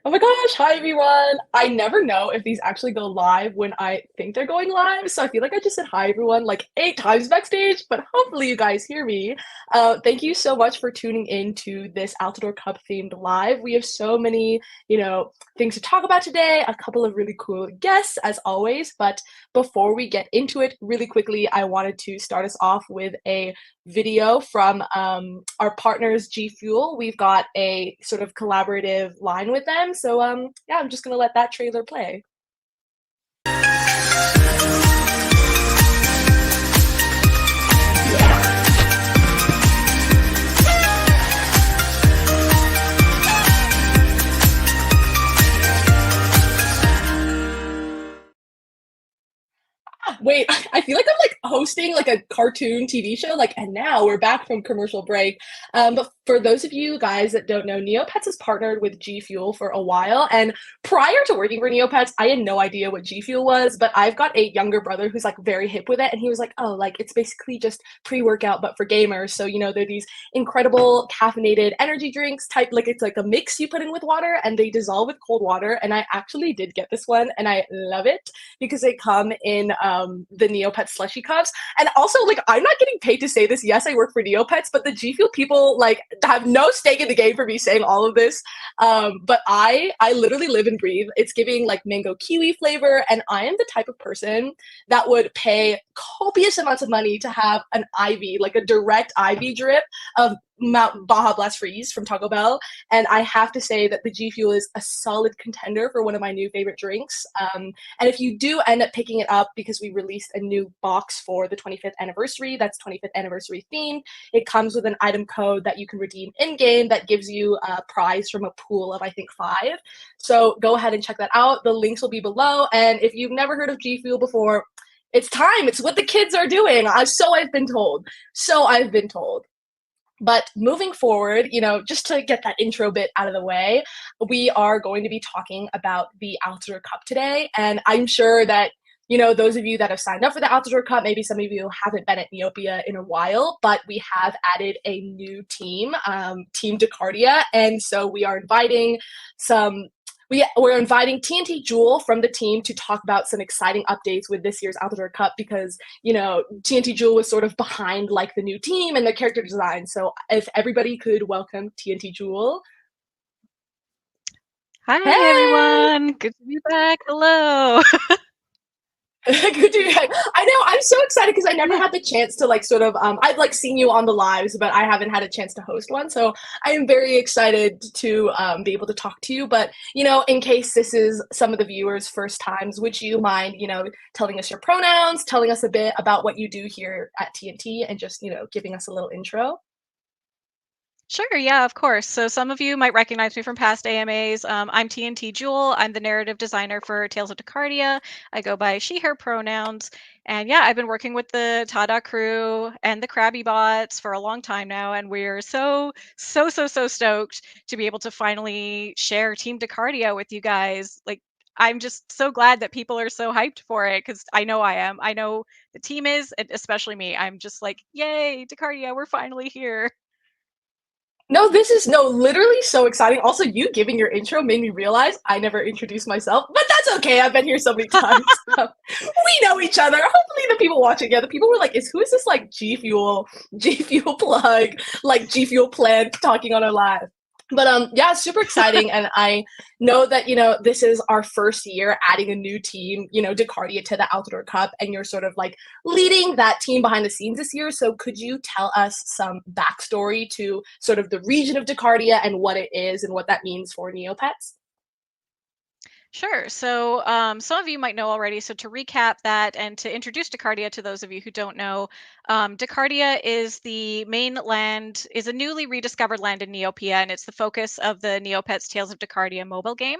Oh my gosh, hi everyone. I never know if these actually go live when I think they're going live, so I feel like I just said hi everyone like 8 times backstage, but hopefully you guys hear me. Thank you so much for tuning in to this Altador Cup themed live. We have so many, things to talk about today, a couple of really cool guests as always, but before we get into it, really quickly, I wanted to start us off with a video from our partners G-Fuel. We've got a sort of collaborative line with them. So yeah, I'm just gonna let that trailer play. Wait, I feel like I'm like hosting like a cartoon TV show. Like, and now we're back from commercial break. But for those of you guys that don't know, Neopets has partnered with G Fuel for a while. And prior to working for Neopets, I had no idea what G Fuel was. But I've got a younger brother who's like very hip with it. And he was like, oh, like it's basically just pre workout, but for gamers. So, they're these incredible caffeinated energy drinks type, like it's like a mix you put in with water and they dissolve with cold water. And I actually did get this one and I love it because they come in the Neopets slushy cups. And also, like, I'm not getting paid to say this. Yes, I work for Neopets, but the G Fuel people like have no stake in the game for me saying all of this. But I literally live and breathe. It's giving like mango kiwi flavor, and I am the type of person that would pay copious amounts of money to have an IV, like a direct IV drip of Mount Baja Blast Freeze from Taco Bell. And I have to say that the G Fuel is a solid contender for one of my new favorite drinks. And if you do end up picking it up, because we released a new box for the 25th anniversary, that's 25th anniversary themed, it comes with an item code that you can redeem in game that gives you a prize from a pool of, I think, 5. So go ahead and check that out. The links will be below. And if you've never heard of G Fuel before, it's time. It's what the kids are doing. So I've been told. So I've been told. But moving forward, just to get that intro bit out of the way, we are going to be talking about the Altador Cup today. And I'm sure that, those of you that have signed up for the Altador Cup, maybe some of you haven't been at Neopia in a while, but we have added a new team, Team Dacardia. And so we are inviting we're inviting TNT Jewel from the team to talk about some exciting updates with this year's Altador Cup because, TNT Jewel was sort of behind like the new team and the character design. So if everybody could welcome TNT Jewel. Hi, Hey! everyone. Good to be back. Hello. Good to I know, I'm so excited because I never Yeah. had the chance to like sort of I've like seen you on the lives, but I haven't had a chance to host one. So I am very excited to be able to talk to you. But in case this is some of the viewers' first times, would you mind, telling us your pronouns, telling us a bit about what you do here at TNT, and just giving us a little intro? Sure. Yeah, of course. So some of you might recognize me from past AMAs. I'm TNT Jewel. I'm the narrative designer for Tales of Dacardia. I go by she, her pronouns. And yeah, I've been working with the Tada crew and the Krabby bots for a long time now. And we're so stoked to be able to finally share Team Dacardia with you guys. Like, I'm just so glad that people are so hyped for it because I know I am. I know the team is, and especially me. I'm just like, yay, Dacardia, we're finally here. No, this is no, literally so exciting. Also, you giving your intro made me realize I never introduced myself, but that's okay. I've been here so many times. So we know each other. Hopefully, the people watching, yeah, the people were like, who is this like G Fuel plug, like G Fuel plant talking on our live? But yeah, super exciting, and I know that this is our first year adding a new team, Dacardia to the Altador Cup, and you're sort of like leading that team behind the scenes this year. So could you tell us some backstory to sort of the region of Dacardia and what it is and what that means for Neopets? Sure. So, some of you might know already. So, to recap that and to introduce Dacardia to those of you who don't know, Dacardia is the main land, is a newly rediscovered land in Neopia, and it's the focus of the Neopets Tales of Dacardia mobile game.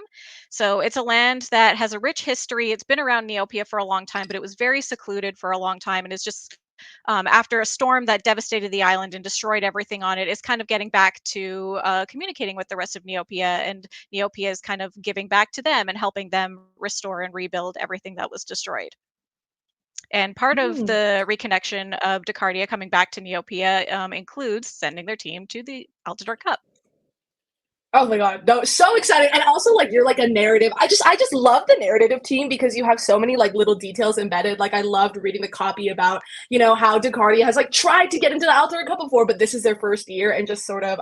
So, it's a land that has a rich history. It's been around Neopia for a long time, but it was very secluded for a long time, and is just after a storm that devastated the island and destroyed everything on it, is kind of getting back to communicating with the rest of Neopia, and Neopia is kind of giving back to them and helping them restore and rebuild everything that was destroyed. And part of Mm. the reconnection of Dacardia coming back to Neopia includes sending their team to the Altador Cup. Oh my god, no, so exciting. And also like you're like a narrative. I just love the narrative team because you have so many like little details embedded. Like I loved reading the copy about, how Dacardia has like tried to get into the Altador Cup before, but this is their first year and just sort of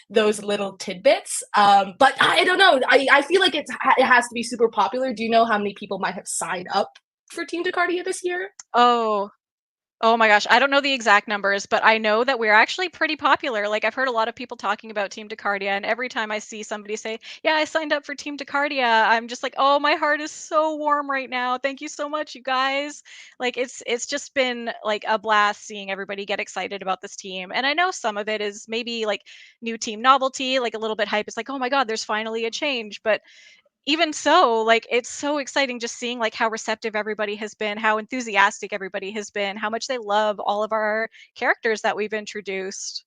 those little tidbits. But I don't know. I feel like it has to be super popular. Do you know how many people might have signed up for Team Dacardia this year? Oh, oh my gosh, I don't know the exact numbers, but I know that we're actually pretty popular. Like I've heard a lot of people talking about Team Dacardia, and every time I see somebody say, "Yeah, I signed up for Team Dacardia," I'm just like, "Oh, my heart is so warm right now. Thank you so much, you guys." Like it's just been like a blast seeing everybody get excited about this team. And I know some of it is maybe like new team novelty, like a little bit hype. It's like, "Oh my god, there's finally a change." But even so, like, it's so exciting just seeing, like, how receptive everybody has been, how enthusiastic everybody has been, how much they love all of our characters that we've introduced.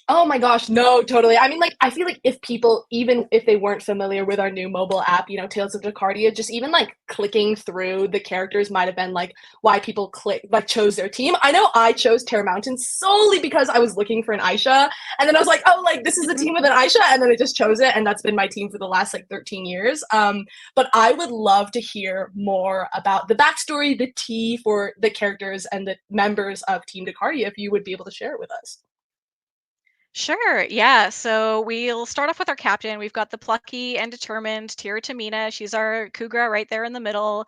Oh my gosh, no, totally. I mean, like, I feel like if people, even if they weren't familiar with our new mobile app, Tales of Dacardia, just even like clicking through the characters might have been like why people like chose their team. I know I chose Terra Mountain solely because I was looking for an Aisha, and then I was like, oh, like this is the team with an Aisha, and then I just chose it, and that's been my team for the last like 13 years. But I would love to hear more about the backstory, the tea for the characters and the members of Team Dacardia, if you would be able to share it with us. Sure. Yeah. So we'll start off with our captain. We've got the plucky and determined Tira Tamina. She's our Kugra right there in the middle,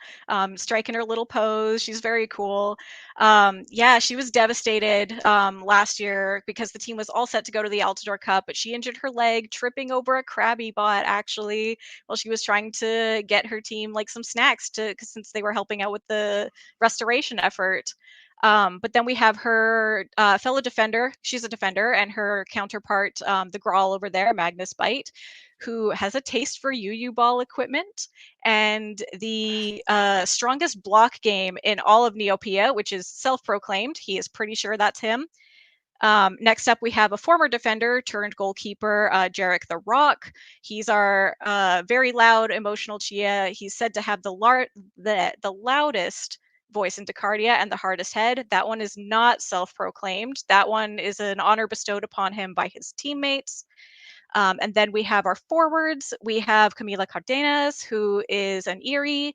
striking her little pose. She's very cool. Yeah, she was devastated last year because the team was all set to go to the Altador Cup, but she injured her leg tripping over a Krabby bot actually while she was trying to get her team like some snacks to 'cause since they were helping out with the restoration effort. But then we have her fellow defender. She's a defender, and her counterpart, the Grawl over there, Magnus Bite, who has a taste for UU ball equipment and the strongest block game in all of Neopia, which is self-proclaimed. He is pretty sure that's him. Next up, we have a former defender turned goalkeeper, Jarek the Rock. He's our very loud, emotional Chia. He's said to have the loudest voice in Dacardia and the hardest head. That one is not self-proclaimed. That one is an honor bestowed upon him by his teammates. And then we have our forwards. We have Camila Cardenas, who is an Erie.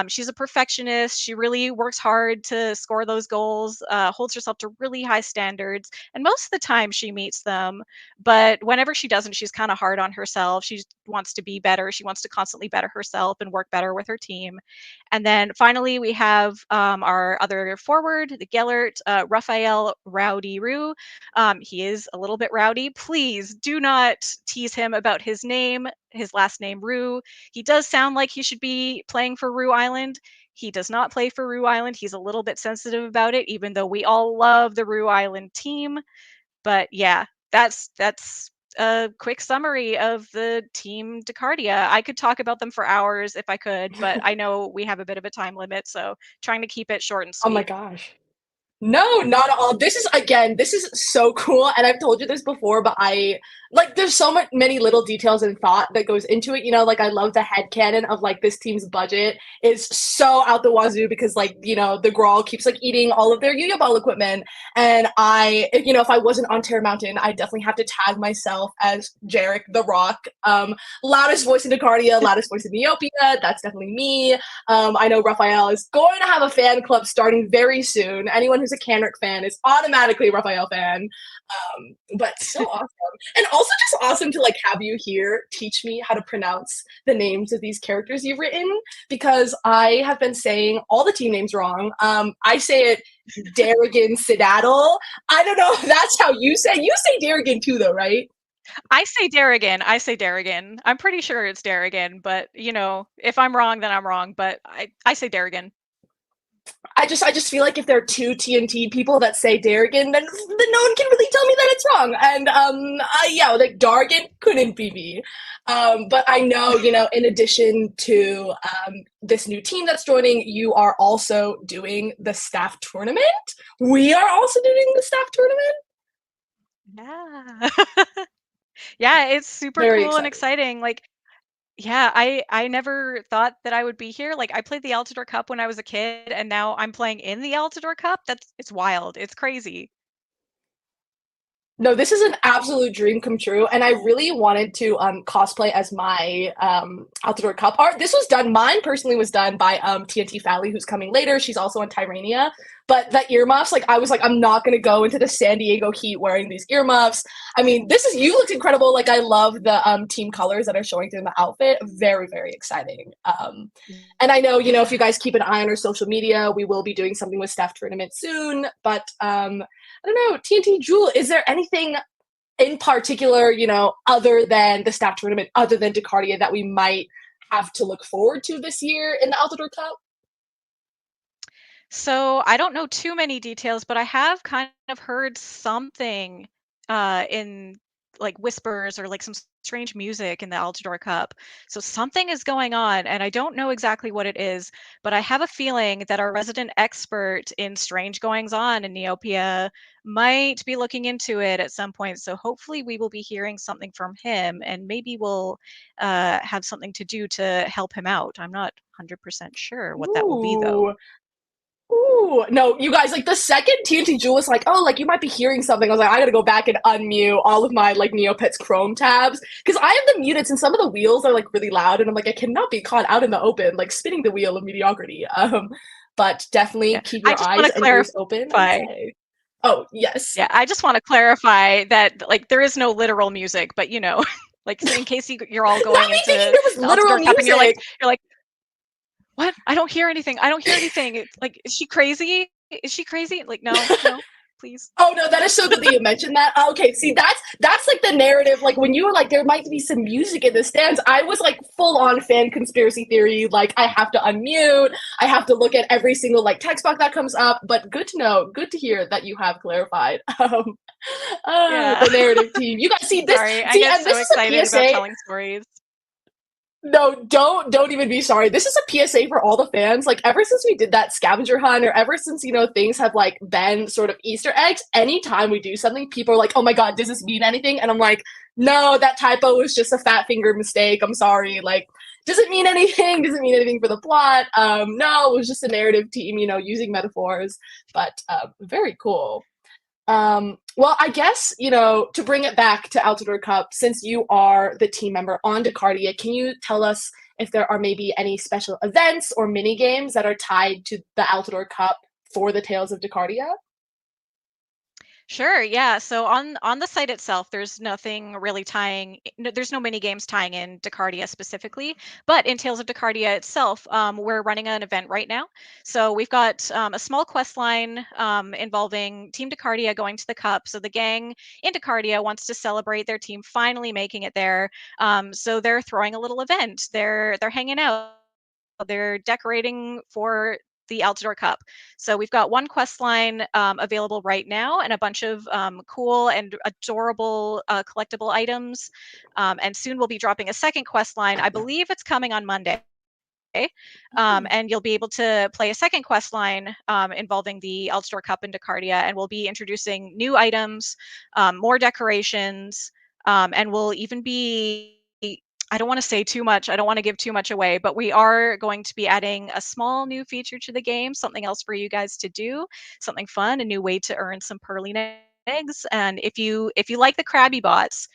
She's a perfectionist. She really works hard to score those goals, holds herself to really high standards. And most of the time she meets them. But whenever she doesn't, she's kind of hard on herself. She wants to be better. She wants to constantly better herself and work better with her team. And then finally, we have our other forward, the Gellert, Raphael Rowdy Roo. He is a little bit rowdy. Please do not tease him about his last name, Rue. He does sound like he should be playing for Rue Island. He does not play for Rue Island. He's a little bit sensitive about it, even though we all love the Rue Island team. But yeah, that's a quick summary of the team Dacardia. I could talk about them for hours if I could, but I know we have a bit of a time limit, so trying to keep it short and Oh my sweet. gosh. No, not at all. This is so cool. And I've told you this before, but there's so much, many little details and thought that goes into it. Like, I love the headcanon of, like, this team's budget is so out the wazoo because, like, the Grawl keeps, like, eating all of their Yuya Ball equipment. And if I wasn't on Terra Mountain, I definitely have to tag myself as Jarek the Rock. Loudest voice in Dacardia, loudest voice in Neopia. That's definitely me. I know Raphael is going to have a fan club starting very soon. Anyone who's a Canric fan is automatically a Raphael fan. But so awesome. And also just awesome to like have you here teach me how to pronounce the names of these characters you've written because I have been saying all the team names wrong. I say it Darrigan Sidaddle. I don't know if that's how you say it. You say Darrigan too though, right? I say Darrigan. I say Darrigan. I'm pretty sure it's Darrigan, but if I'm wrong, then I'm wrong. But I say Darrigan. I just feel like if there are two TNT people that say Darrigan, then no one can really tell me that it's wrong. And yeah, like Dargan couldn't be me. But I know, in addition to this new team that's joining, you are also doing the staff tournament. We are also doing the staff tournament. Yeah. Yeah, it's super Very cool and exciting. exciting. Like, yeah, I never thought that I would be here. Like, I played the Altador Cup when I was a kid, and now I'm playing in the Altador Cup. It's wild. It's crazy. No, this is an absolute dream come true, and I really wanted to cosplay as my Altador Cup art. This was done. Mine personally was done by TNT Fally, who's coming later. She's also on Tyrania. But the earmuffs, like I was like, I'm not gonna go into the San Diego heat wearing these earmuffs. I mean, this is you looked incredible. Like I love the team colors that are showing through in the outfit. Very, very exciting. And I know, if you guys keep an eye on our social media, we will be doing something with staff tournament soon. But I don't know, TNT Jewel, is there anything in particular, other than the staff tournament, other than Dacardia, that we might have to look forward to this year in the Altador Cup? So I don't know too many details, but I have kind of heard something in like whispers or like some strange music in the Altador Cup. So something is going on, and I don't know exactly what it is, but I have a feeling that our resident expert in strange goings on in Neopia might be looking into it at some point. So hopefully we will be hearing something from him, and maybe we'll have something to do to help him out. I'm not 100% sure what that will be though. Ooh. Ooh, no, you guys, like the second TNT Jewel was like, oh, like you might be hearing something. I was like, I gotta go back and unmute all of my like Neopets Chrome tabs because I have them muted and some of the wheels are like really loud and I'm like, I cannot be caught out in the open, like spinning the wheel of mediocrity. But definitely Yeah, keep I your just want eyes to and ears open, I would clarify. say. Oh, yes. Yeah, I just want to clarify that like there is no literal music, but like in case you're all Not going me thinking into there was the literal Altador Cup and music. you're like, what? I don't hear anything. I don't hear anything. It's like, is she crazy? Is she crazy? Like, no, no, please. Oh no, that is so good that you mentioned that. Okay, see that's like the narrative. Like when you were like, there might be some music in the stands. I was like full on fan conspiracy theory. Like I have to unmute. I have to look at every single like text box that comes up. But good to know. Good to hear that you have clarified. Yeah. The narrative team. You guys see this. Sorry, I See, get and so this is a excited about PSA. telling stories. No, don't even be sorry. This is a PSA for all the fans. Like ever since we did that scavenger hunt, or ever since things have like been sort of Easter eggs. Anytime we do something, people are like, "Oh my god, does this mean anything?" And I'm like, "No, that typo was just a fat finger mistake. I'm sorry. Like, does it mean anything? Does it mean anything for the plot? No, it was just a narrative team, using metaphors. But very cool. Well, I guess, to bring it back to Altador Cup, since you are the team member on Dacardia, can you tell us if there are maybe any special events or mini games that are tied to the Altador Cup for the Tales of Dacardia? Sure, yeah. So on the site itself, there's nothing really there's no mini games tying in Dacardia specifically, but in Tales of Dacardia itself, we're running an event right now. So we've got a small quest line involving Team Dacardia going to the Cup. So the gang in Dacardia wants to celebrate their team finally making it there. So they're throwing a little event. They're hanging out. They're decorating for the Altador Cup. So we've got one quest line available right now and a bunch of cool and adorable collectible items. And soon we'll be dropping a second quest line. I believe it's coming on Monday. And you'll be able to play a second quest line involving the Altador Cup and Dacardia, and we'll be introducing new items, more decorations, and we'll even be I don't want to say too much. I don't want to give too much away, but we are going to be adding a small new feature to the game, something else for you guys to do, something fun, a new way to earn some pearly eggs. And if you like the Krabby Bots,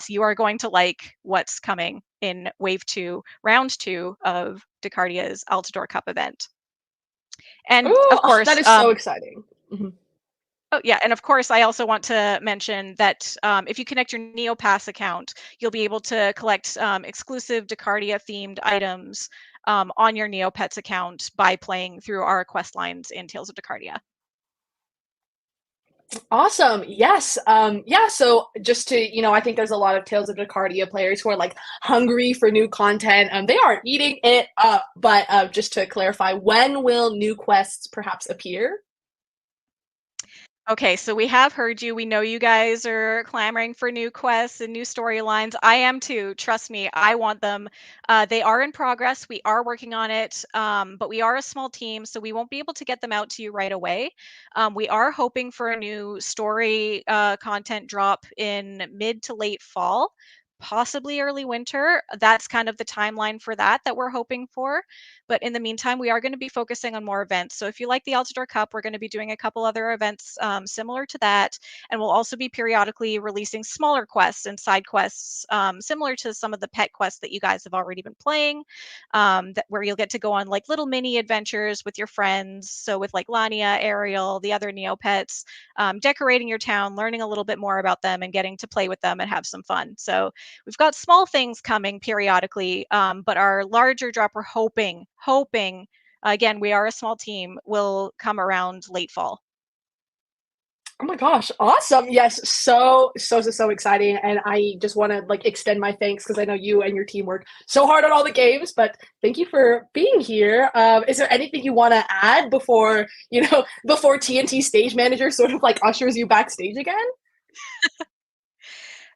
you are going to like what's coming in Wave 2, Round 2 of Dacardia's Altador Cup event. And Ooh, of oh, that course, is so exciting. Mhm. oh yeah, and of course, I also want to mention that if you connect your NeoPass account, you'll be able to collect exclusive Dacardia themed items on your Neopets account by playing through our quest lines in Tales of Dacardia. Awesome. Yes. Yeah. So just to, I think there's a lot of Tales of Dacardia players who are like hungry for new content. They are eating it up. But just to clarify, when will new quests perhaps appear? Okay, so we have heard you. We know you guys are clamoring for new quests and new storylines. I am too. Trust me, I want them. They are in progress. We are working on it, but we are a small team, so we won't be able to get them out to you right away. We are hoping for a new story content drop in mid to late fall, possibly early winter. That's kind of the timeline for that we're hoping for. But in the meantime, we are going to be focusing on more events. So if you like the Altador Cup, we're going to be doing a couple other events similar to that. And we'll also be periodically releasing smaller quests and side quests similar to some of the pet quests that you guys have already been playing, where you'll get to go on like little mini adventures with your friends. So with like Lania, Ariel, the other Neopets, decorating your town, learning a little bit more about them and getting to play with them and have some fun. So we've got small things coming periodically, but our larger drop, we're hoping, again, we are a small team, will come around late fall. Oh my gosh, awesome. Yes, so exciting. And I just want to like extend my thanks because I know you and your team work so hard on all the games, but thank you for being here. Is there anything you want to add before, before TNT stage manager sort of like ushers you backstage again?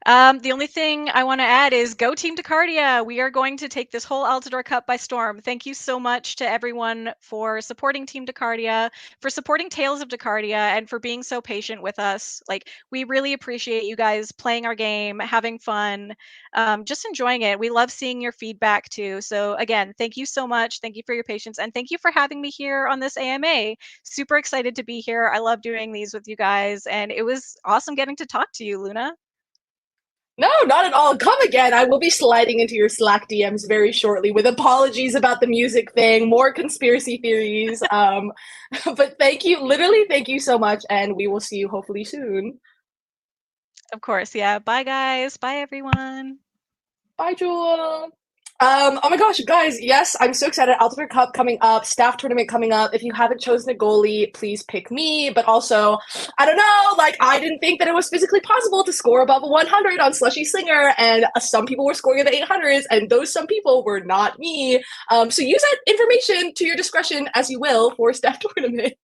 The only thing I want to add is go Team Dacardia. We are going to take this whole Altador Cup by storm. Thank you so much to everyone for supporting Team Dacardia, for supporting Tales of Dacardia, and for being so patient with us. Like, we really appreciate you guys playing our game, having fun, just enjoying it. We love seeing your feedback too. So again, thank you so much. Thank you for your patience, and thank you for having me here on this AMA. Super excited to be here. I love doing these with you guys, and it was awesome getting to talk to you, Luna. No, not at all. Come again. I will be sliding into your Slack DMs very shortly with apologies about the music thing, more conspiracy theories. But thank you, literally, thank you so much, and we will see you hopefully soon. Of course, yeah. Bye, guys. Bye, everyone. Bye, Jewel. Oh my gosh, guys, yes, I'm so excited. Altitude Cup coming up, staff tournament coming up. If you haven't chosen a goalie, please pick me. But also, I don't know, like, I didn't think that it was physically possible to score above a 100 on Slushy Slinger, and some people were scoring in the 800s, and those some people were not me. So use that information to your discretion as you will for staff tournament.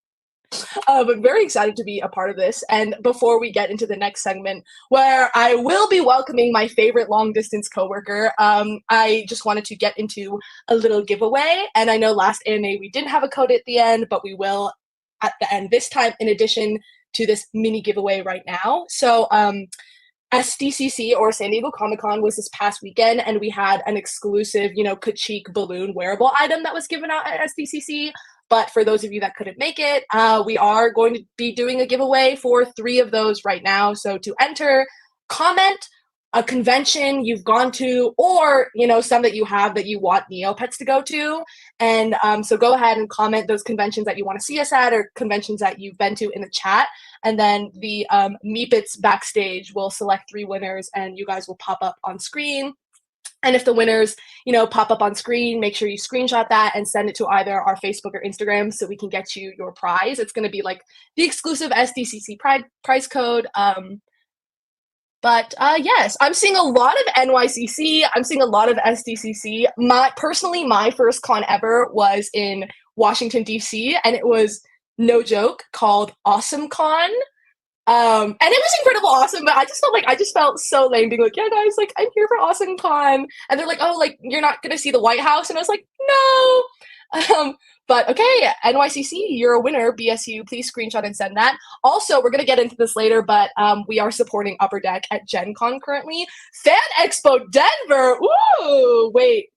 But very excited to be a part of this. And before we get into the next segment, where I will be welcoming my favorite long distance coworker, I just wanted to get into a little giveaway. And I know last AMA we didn't have a code at the end, but we will at the end this time, in addition to this mini giveaway right now. So SDCC, or San Diego Comic-Con, was this past weekend, and we had an exclusive, Kachik balloon wearable item that was given out at SDCC. But for those of you that couldn't make it, we are going to be doing a giveaway for 3 of those right now. So to enter, comment a convention you've gone to, or some that you have that you want Neopets to go to, and so go ahead and comment those conventions that you want to see us at, or conventions that you've been to in the chat, and then the Meepits backstage will select 3 winners, and you guys will pop up on screen. And if the winners, pop up on screen, make sure you screenshot that and send it to either our Facebook or Instagram so we can get you your prize. It's going to be like the exclusive SDCC prize code. But yes, I'm seeing a lot of NYCC. I'm seeing a lot of SDCC. My first con ever was in Washington, D.C., and it was, no joke, called Awesome Con. And it was incredible awesome, but I just felt so lame being like, yeah, guys, like, I'm here for Awesome Con. And they're like, oh, like, you're not going to see the White House? And I was like, no. But okay, NYCC, you're a winner. BSU, please screenshot and send that. Also, we're going to get into this later, but we are supporting Upper Deck at Gen Con currently. Fan Expo Denver! Woo! Wait.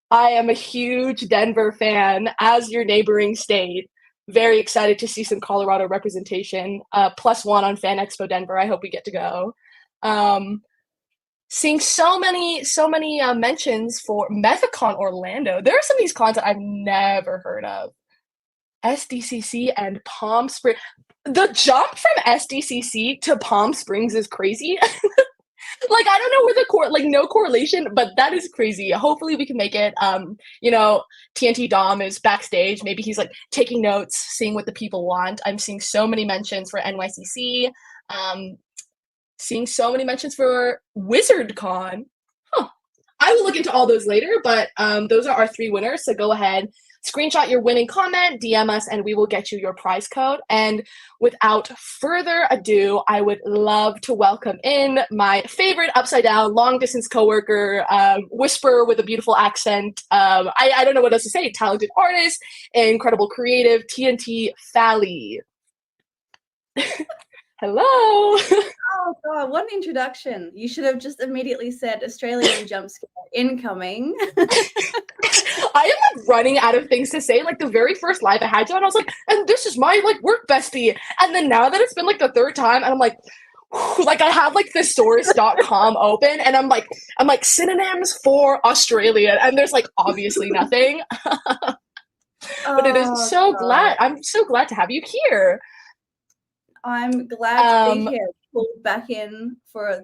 I am a huge Denver fan, as your neighboring state. Very excited to see some Colorado representation. +1 on Fan Expo Denver. I hope we get to go. Seeing so many mentions for Methacon Orlando. There are some of these cons that I've never heard of. SDCC and Palm Springs. The jump from SDCC to Palm Springs is crazy. Like, I don't know where no correlation, but that is crazy. Hopefully we can make it. TNT Dom is backstage. Maybe he's like taking notes, seeing what the people want. I'm seeing so many mentions for NYCC. Seeing so many mentions for WizardCon. Huh. I will look into all those later, but those are our 3 winners. So go ahead, screenshot your winning comment, DM us, and we will get you your prize code. And without further ado, I would love to welcome in my favorite upside down long distance coworker, whisperer with a beautiful accent. I don't know what else to say. Talented artist, incredible creative, TNT Fally. Hello. Oh God, what an introduction. You should have just immediately said Australian jump scare incoming. I am like running out of things to say. Like the very first live I had you on, I was like, and this is my like work bestie. And then now that it's been like the third time, and I'm like, like I have like thesaurus.com open, and I'm like synonyms for Australia, and there's like obviously nothing. But it is so glad. I'm so glad to have you here. I'm glad to be here. Pulled back in for a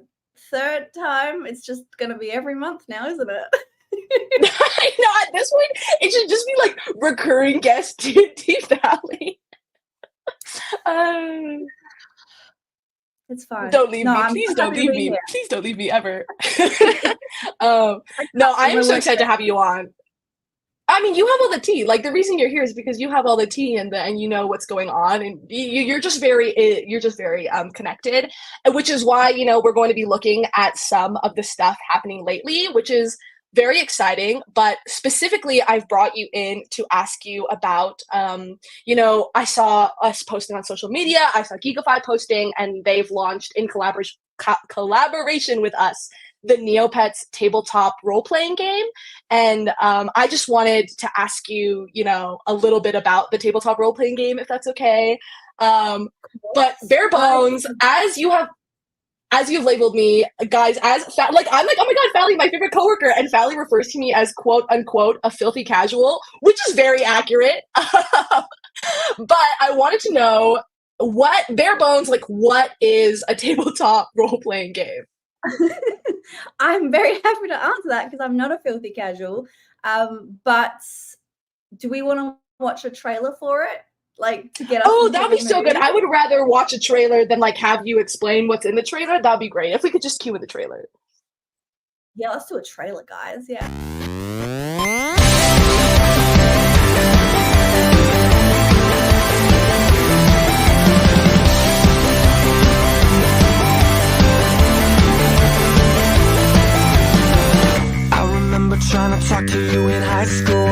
third time. It's just going to be every month now, isn't it? I know, at this point, it should just be like recurring guest TNT Valley. It's fine. Don't leave me. Please don't leave me. Here. Please don't leave me ever. No, I am so excited to have you on. I mean, you have all the tea. Like the reason you're here is because you have all the tea and you know what's going on, and you're just very connected, which is why we're going to be looking at some of the stuff happening lately, which is very exciting. But specifically, I've brought you in to ask you about I saw us posting on social media. I saw Geekify posting, and they've launched in collaboration with us the Neopets tabletop role-playing game. And I just wanted to ask you, a little bit about the tabletop role-playing game, if that's okay. But bare bones, as you've labeled me, guys, I'm like, oh my God, Fally, my favorite coworker. And Fally refers to me as quote unquote a filthy casual, which is very accurate. But I wanted to know bare bones, like what is a tabletop role-playing game? I'm very happy to answer that because I'm not a filthy casual. But do we want to watch a trailer for it? Like to get us. Oh, that'd be so good. I would rather watch a trailer than like have you explain what's in the trailer. That'd be great. If we could just cue in the trailer. Yeah, let's do a trailer, guys. Yeah. Trying to talk to you in high school.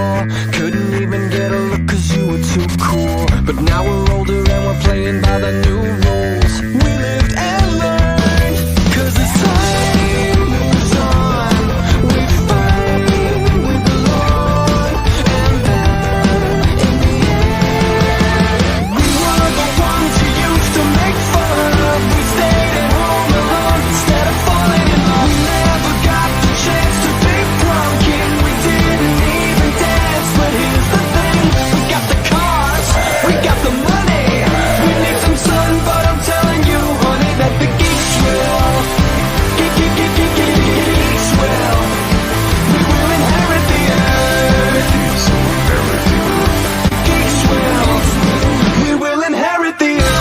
Couldn't even get a look cause you were too cool. But now we're older and we're playing by the new rules. We lived and learned. Cause as time moves on, we find we belong. And then in the end, we were the ones you used to make fun of. We stayed at home alone instead of falling in love. We never got the chance to be drunk. We didn't even dance, but here's the thing. We got the cars, we got the money. We need some sun, but I'm telling you, honey, that the geeks will. Geeks will. We will inherit the earth. Geeks will. We will inherit the earth.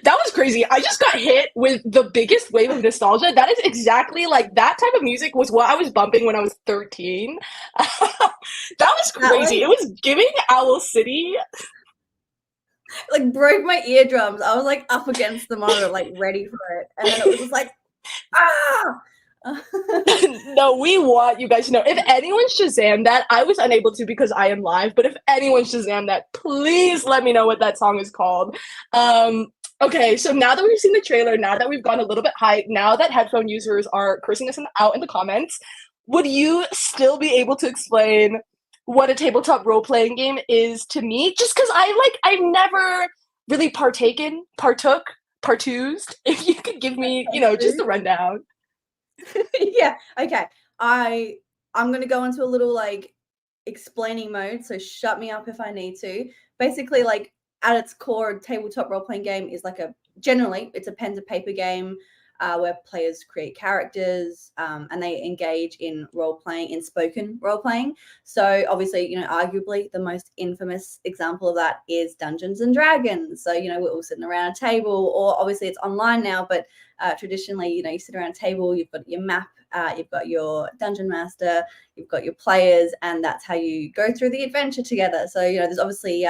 That was crazy. I just got hit with the biggest wave of nostalgia. That is exactly like that type of music was what I was bumping when I was 13. That was crazy. It was giving Owl City. Like broke my eardrums. I was like up against the monitor, like ready for it. And then it was just like, ah! No, we want you guys to know. If anyone Shazam that, I was unable to because I am live, but if anyone Shazam that, please let me know what that song is called. Okay, so now that we've seen the trailer, now that we've gone a little bit hype, now that headphone users are cursing us out in the comments, would you still be able to explain what a tabletop role-playing game is to me? Just because I've never really partook, if you could give me, just a rundown. Yeah, okay. I'm going to go into a little like explaining mode, so shut me up if I need to. Basically, like at its core, a tabletop role-playing game is like generally it's a pen to paper game where players create characters and they engage in role-playing, in spoken role-playing. So obviously, arguably the most infamous example of that is Dungeons and Dragons. So, we're all sitting around a table, or obviously it's online now, but traditionally, you sit around a table, you've got your map, you've got your dungeon master, you've got your players, and that's how you go through the adventure together. So, there's obviously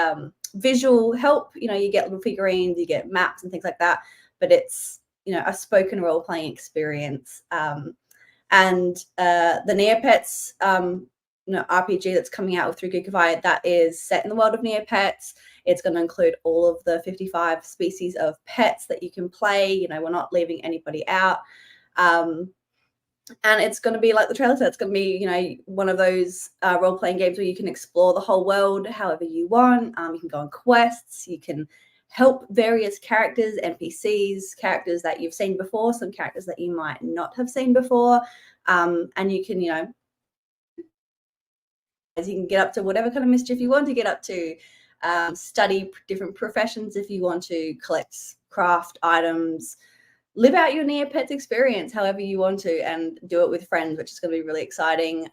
visual help, you get little figurines, you get maps and things like that, but it's, a spoken role-playing experience. And the Neopets RPG that's coming out through Geekify, that is set in the world of Neopets. It's going to include all of the 55 species of pets that you can play. We're not leaving anybody out. And it's going to be like the trailer said, it's going to be, one of those role-playing games where you can explore the whole world however you want. You can go on quests. You can help various characters, NPCs, characters that you've seen before, some characters that you might not have seen before. And you can, you can get up to whatever kind of mischief you want to get up to, study different professions if you want to, collect craft items, live out your Neopets experience however you want to, and do it with friends, which is going to be really exciting.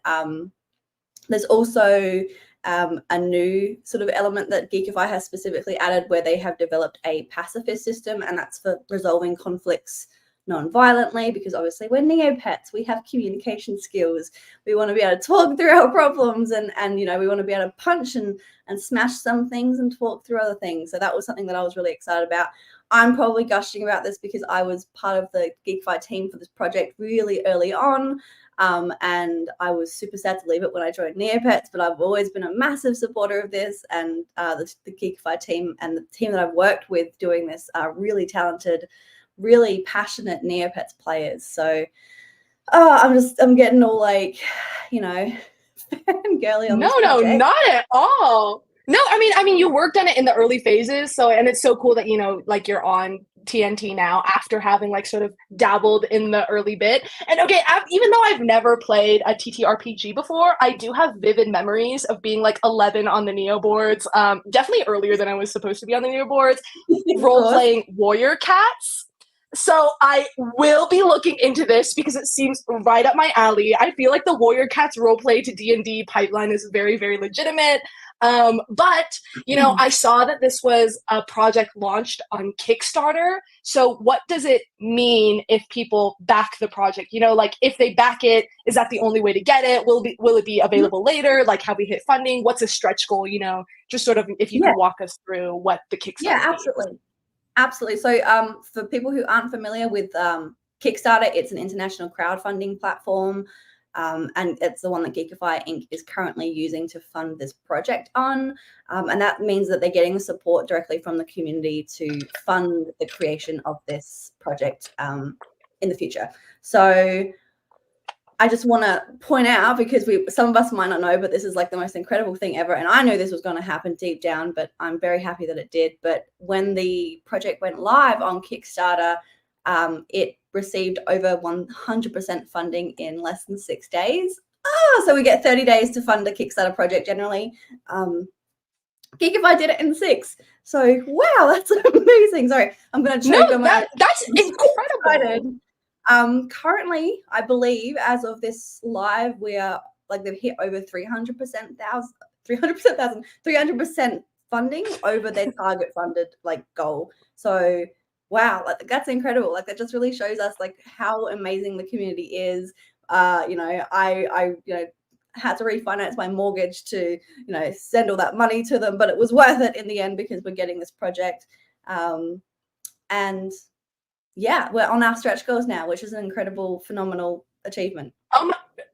There's also a new sort of element that Geekify has specifically added, where they have developed a pacifist system, and that's for resolving conflicts non-violently, because obviously we're Neopets, we have communication skills, we want to be able to talk through our problems, and we want to be able to punch and smash some things and talk through other things. So that was something that I was really excited about. I'm probably gushing about this because I was part of the Geekify team for this project really early on, and I was super sad to leave it when I joined Neopets, but I've always been a massive supporter of this, and the Geekify team and the team that I've worked with doing this are really talented, really passionate Neopets players. So I'm getting all like, fangirly on this project. No, not at all. No, I mean, you worked on it in the early phases, and it's so cool that, like, you're on TNT now after having, like, sort of dabbled in the early bit. And okay, even though I've never played a TTRPG before, I do have vivid memories of being, like, 11 on the Neo boards, definitely earlier than I was supposed to be on the Neo boards, role-playing warrior cats. So I will be looking into this because it seems right up my alley. I feel like the Warrior Cats roleplay to D&D pipeline is very, very legitimate. But, I saw that this was a project launched on Kickstarter. So what does it mean if people back the project? Like, if they back it, is that the only way to get it? Will it be available later? Like, have we hit funding? What's a stretch goal? Just sort of, if you could walk us through what the Kickstarter Yeah, absolutely. means. Absolutely. So for people who aren't familiar with Kickstarter, it's an international crowdfunding platform, and it's the one that Geekify Inc. is currently using to fund this project on. And that means that they're getting the support directly from the community to fund the creation of this project in the future. So I just want to point out, because some of us might not know, but this is like the most incredible thing ever. And I knew this was going to happen deep down, but I'm very happy that it did. But when the project went live on Kickstarter, it received over 100% funding in less than 6 days. So we get 30 days to fund a Kickstarter project generally. Geekify did it in 6. So, wow, that's amazing. Sorry, I'm going to choke on my... That's incredible. Currently, I believe, as of this live, we are they've hit over 300% funding over their target funded goal. So wow, that's incredible. That just really shows us how amazing the community is. I had to refinance my mortgage to send all that money to them, but it was worth it in the end because we're getting this project. And yeah, we're on our stretch goals now, which is an incredible, phenomenal achievement.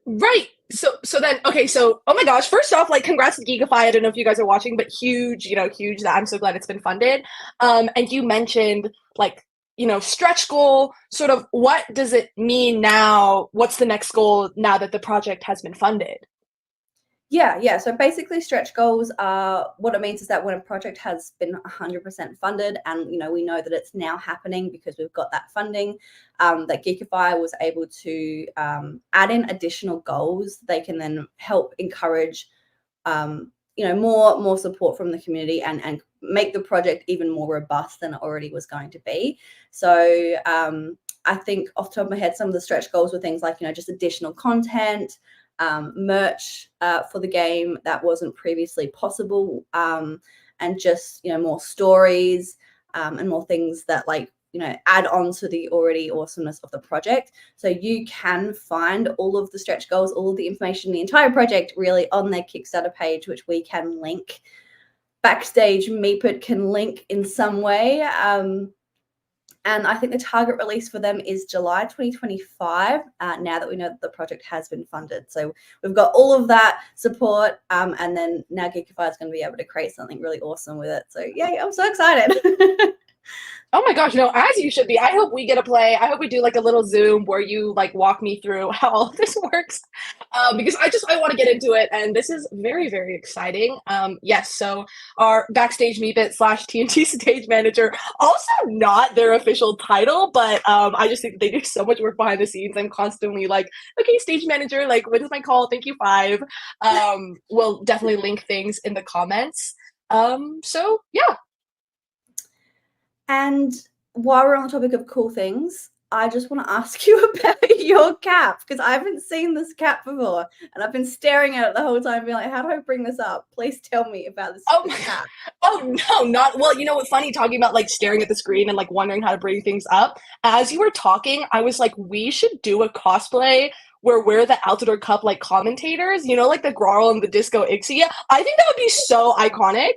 Right. So then, okay, so, oh my gosh, first off, congrats to Geekify. I don't know if you guys are watching, but huge that I'm so glad it's been funded. And you mentioned stretch goal, sort of what does it mean now? What's the next goal now that the project has been funded? Yeah. So basically stretch goals are, what it means is that when a project has been 100% funded and, we know that it's now happening because we've got that funding, that Geekify was able to add in additional goals. They can then help encourage, more support from the community and make the project even more robust than it already was going to be. So I think off the top of my head, some of the stretch goals were things like, just additional content, merch for the game that wasn't previously possible, and just more stories and more things that add on to the already awesomeness of the project. So you can find all of the stretch goals, all of the information, the entire project really on their Kickstarter page, which we can link. Backstage Meepit can link in some way. And I think the target release for them is July 2025, now that we know that the project has been funded. So we've got all of that support, and then now Geekify is going to be able to create something really awesome with it. So yeah, I'm so excited. Oh my gosh, no, as you should be. I hope we get to play. I hope we do like a little Zoom where you like walk me through how all of this works, because I want to get into it, and this is very, very exciting. Yes, so our backstage meepit / TNT stage manager, also not their official title, but I just think they do so much work behind the scenes. I'm constantly like, okay, stage manager, like when is my call? Thank you, 5. We'll definitely link things in the comments. So yeah. And while we're on the topic of cool things, I just want to ask you about your cap, because I haven't seen this cap before, and I've been staring at it the whole time, being like, how do I bring this up? Please tell me about this cap. Oh no, not well. You know what's funny? Talking about like staring at the screen and like wondering how to bring things up. As you were talking, I was like, we should do a cosplay where we're the Altador Cup like commentators, you know, like the Grarl and the Disco Ixie. I think that would be so iconic.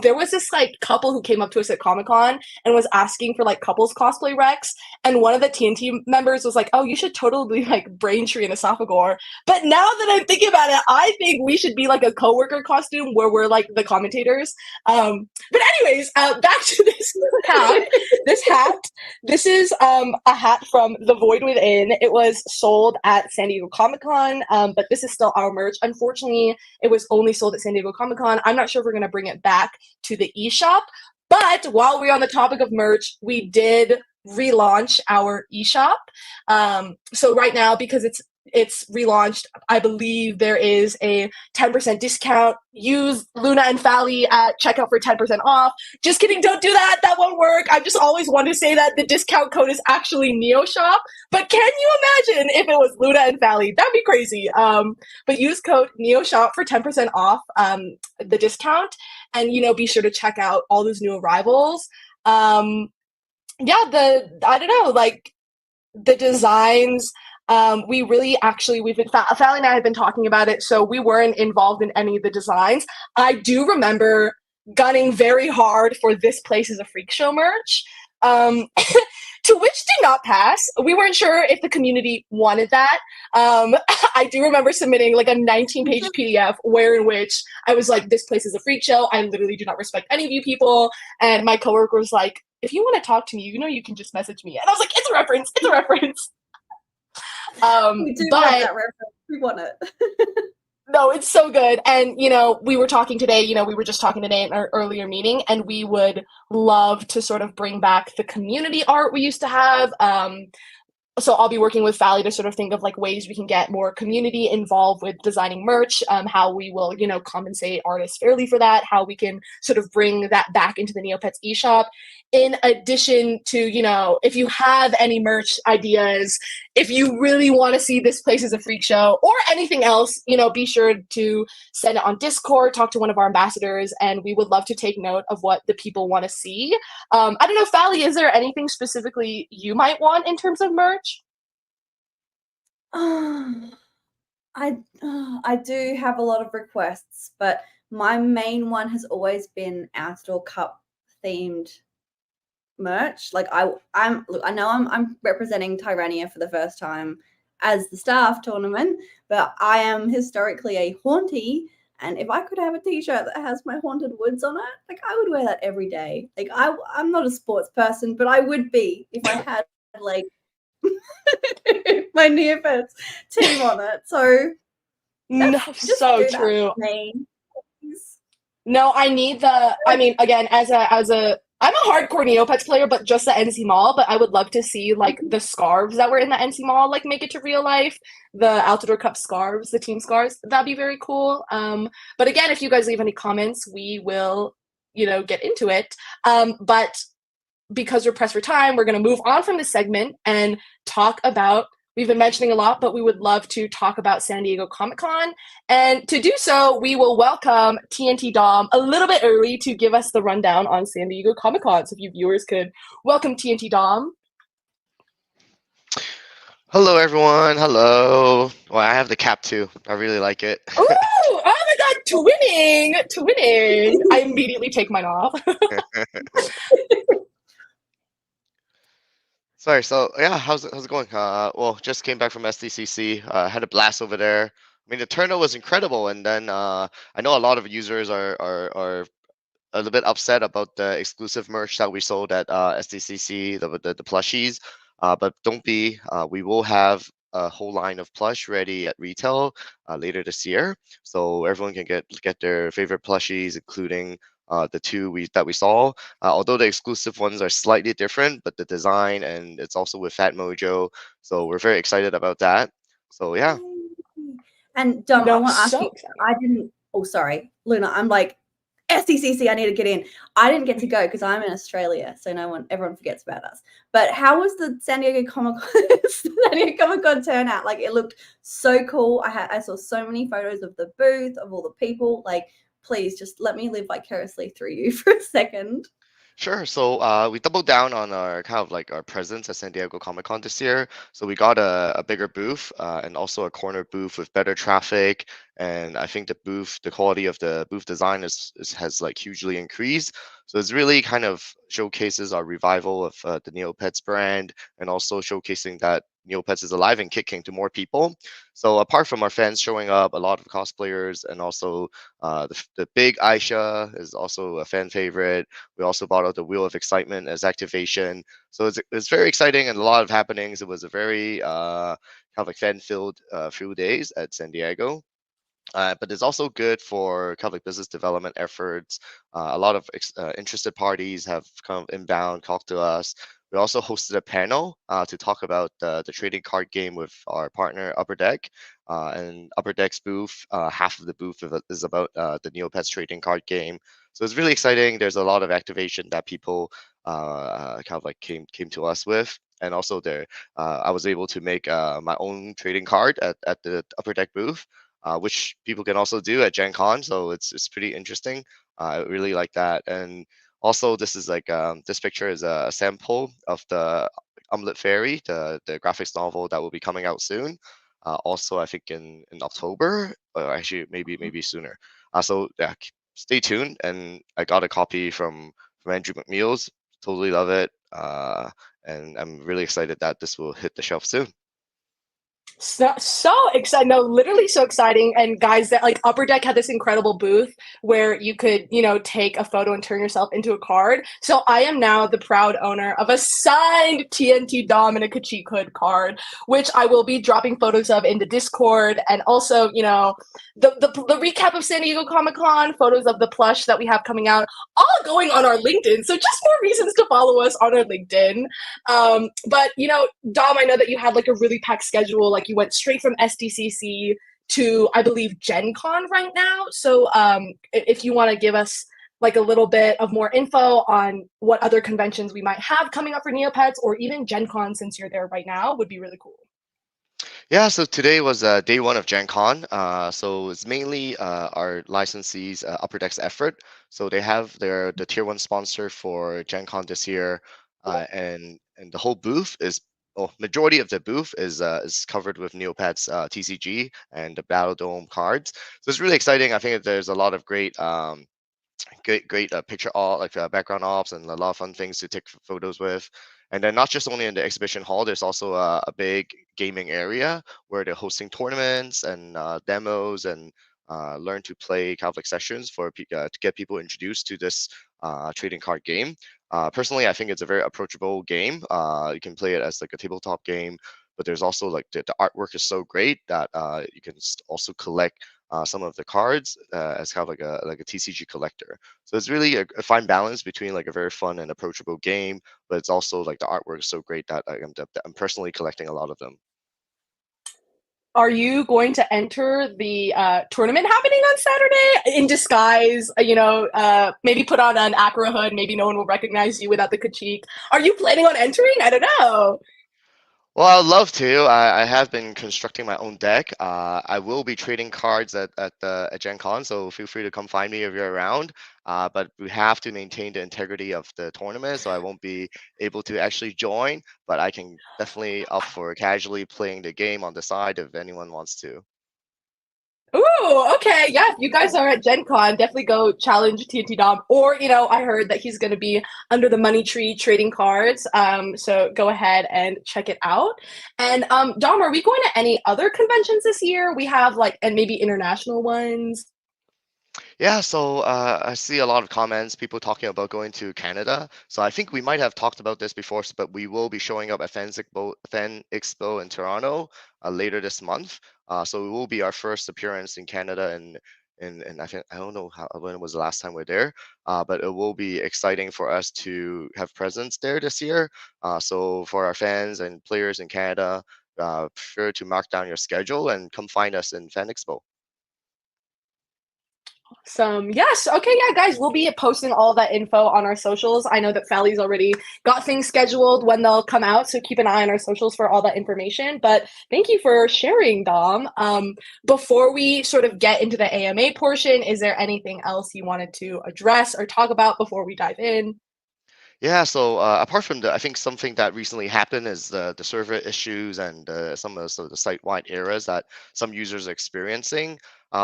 There was this like couple who came up to us at Comic-Con and was asking for like couples cosplay recs, and one of the TNT members was like, oh, you should totally like Braintree and Esophagore. But now that I'm thinking about it, I think we should be like a coworker costume where we're like the commentators. But anyways, back to this hat. This is a hat from The Void Within. It was sold at San Diego Comic-Con, but this is still our merch. Unfortunately, it was only sold at San Diego Comic-Con. I'm not sure if we're going to bring it back to the eShop, but while we're on the topic of merch, we did relaunch our eShop. So right now, because it's relaunched, I believe there is a 10% discount. Use Luna and Fally at checkout for 10% off. Just kidding, don't do that. That won't work. I've just always wanted to say that the discount code is actually NeoShop. But can you imagine if it was Luna and Fally? That'd be crazy. But use code NeoShop for 10% off the discount. And, you know, be sure to check out all those new arrivals. I don't know, like the designs. We've been, Fally and I have been talking about it, so we weren't involved in any of the designs. I do remember gunning very hard for This Place is a Freak Show merch, to which did not pass. We weren't sure if the community wanted that. I do remember submitting like a 19-page PDF in which I was like, this place is a freak show. I literally do not respect any of you people. And my coworker was like, if you want to talk to me, you know, you can just message me. And I was like, it's a reference. It's a reference. We do want that reference. We want it. No, it's so good. And, you know, we were talking today, we were just talking today in our earlier meeting, and we would love to sort of bring back the community art we used to have. So I'll be working with Fally to sort of think of like ways we can get more community involved with designing merch, how we will, compensate artists fairly for that, how we can sort of bring that back into the Neopets eShop. In addition to, if you have any merch ideas, if you really want to see This Place is a Freak Show or anything else, be sure to send it on Discord, talk to one of our ambassadors, and we would love to take note of what the people want to see. I don't know, Fally, is there anything specifically you might want in terms of merch? I do have a lot of requests, but my main one has always been Altador Cup themed merch. Like I know I'm representing Tyrania for the first time as the staff tournament, but I am historically a haunty, and if I could have a t-shirt that has my haunted woods on it, like I would wear that every day. Like I'm not a sports person, but I would be if I had like my Neopets team on it. So no, so true. No, I need again, I'm a hardcore Neopets player, but just the NC Mall, but I would love to see like the scarves that were in the NC Mall, like make it to real life. The Altador Cup scarves, the team scarves, that'd be very cool. But again, if you guys leave any comments, we will, get into it. But because we're pressed for time, we're going to move on from this segment and talk about, we've been mentioning a lot, but we would love to talk about San Diego Comic-Con. And to do so, we will welcome TNT Dom a little bit early to give us the rundown on San Diego Comic-Con. So if you viewers could welcome TNT Dom. Hello, everyone. Hello. Well, I have the cap too. I really like it. Ooh, oh my God, twinning. I immediately take mine off. Sorry. So yeah, how's it going? Well, just came back from SDCC. Had a blast over there. I mean, the turnout was incredible, and then I know a lot of users are a little bit upset about the exclusive merch that we sold at SDCC, the plushies. But don't be. We will have a whole line of plush ready at retail later this year, so everyone can get their favorite plushies, including the two that we saw. Although the exclusive ones are slightly different, but the design and it's also with Fat Mojo, so we're very excited about that. So yeah. Yay. And Dom, I No, want to ask so you. exciting. I didn't. Oh, sorry, Luna. I'm like SDCC. I need to get in. I didn't get to go because I'm in Australia, so everyone forgets about us. But how was the San Diego Comic Con turnout? Like, it looked so cool. I saw so many photos of the booth, of all the people. Like, please just let me live vicariously through you for a second. Sure. So we doubled down on our kind of like our presence at San Diego Comic Con this year. So we got a bigger booth and also a corner booth with better traffic. And I think the quality of the booth design has like hugely increased. So it's really kind of showcases our revival of the Neopets brand and also showcasing that Neopets is alive and kicking to more people. So apart from our fans showing up, a lot of cosplayers and also the big Aisha is also a fan favorite. We also brought out the Wheel of Excitement as activation. So it's very exciting and a lot of happenings. It was a very kind of like fan-filled few days at San Diego. But it's also good for kind of like business development efforts. A lot of interested parties have kind of inbound talked to us. We also hosted a panel to talk about the trading card game with our partner Upper Deck. And Upper Deck's booth, half of the booth is about the Neopets trading card game. So it's really exciting. There's a lot of activation that people kind of like came to us with. And also there, I was able to make my own trading card at the Upper Deck booth, which people can also do at Gen Con. So it's pretty interesting. I really like that. And also, this is like this picture is a sample of the Omelette Fairy, the graphics novel that will be coming out soon. Also, I think in October, or actually maybe sooner. So yeah, stay tuned. And I got a copy from Andrew McMeals. Totally love it. And I'm really excited that this will hit the shelf soon. So excited. No, literally so exciting. And guys, that like Upper Deck had this incredible booth where you could, take a photo and turn yourself into a card. So I am now the proud owner of a signed TNT Dom and a Kachik Hood card, which I will be dropping photos of in the Discord. And also, the recap of San Diego Comic Con, photos of the plush that we have coming out, all going on our LinkedIn. So just more reasons to follow us on our LinkedIn. But Dom, I know that you had like a really packed schedule. Like you went straight from SDCC to, I believe, Gen Con right now. So if you want to give us like a little bit of more info on what other conventions we might have coming up for Neopets or even Gen Con, since you're there right now, would be really cool. Yeah, so today was day one of Gen Con. So it's mainly our licensees Upper Deck's effort. So they have the tier one sponsor for Gen Con this year, and the whole booth is. Well, majority of the booth is covered with Neopets TCG and the Battle Dome cards. So it's really exciting. I think that there's a lot of great picture all like background ops and a lot of fun things to take photos with. And then not just only in the exhibition hall, there's also a big gaming area where they're hosting tournaments and demos and learn to play kind of like sessions to get people introduced to this trading card game. Personally, I think it's a very approachable game. You can play it as like a tabletop game, but there's also like the artwork is so great that you can also collect some of the cards as kind of like a TCG collector. So it's really a fine balance between like a very fun and approachable game, but it's also like the artwork is so great that I'm personally collecting a lot of them. Are you going to enter the tournament happening on Saturday in disguise? Maybe put on an Acra hood. Maybe no one will recognize you without the Kachik. Are you planning on entering? I don't know. Well, I'd love to. I have been constructing my own deck. I will be trading cards at Gen Con, so feel free to come find me if you're around. But we have to maintain the integrity of the tournament, so I won't be able to actually join. But I can definitely opt for casually playing the game on the side if anyone wants to. Ooh, okay. Yeah, if you guys are at Gen Con, definitely go challenge TNT Dom. Or, I heard that he's going to be under the money tree trading cards. So go ahead and check it out. And Dom, are we going to any other conventions this year? We have and maybe international ones. Yeah, so I see a lot of comments, people talking about going to Canada. So I think we might have talked about this before, but we will be showing up at Fan Expo in Toronto later this month. So it will be our first appearance in Canada, and I think I don't know when was the last time we're there, but it will be exciting for us to have presence there this year. So for our fans and players in Canada, sure to mark down your schedule and come find us in Fan Expo. Yes. Okay, yeah, guys, we'll be posting all that info on our socials. I know that Sally's already got things scheduled when they'll come out, so keep an eye on our socials for all that information. But thank you for sharing, Dom. Before we sort of get into the AMA portion, is there anything else you wanted to address or talk about before we dive in? Yeah, so apart from I think something that recently happened is the server issues and some of the site-wide errors that some users are experiencing.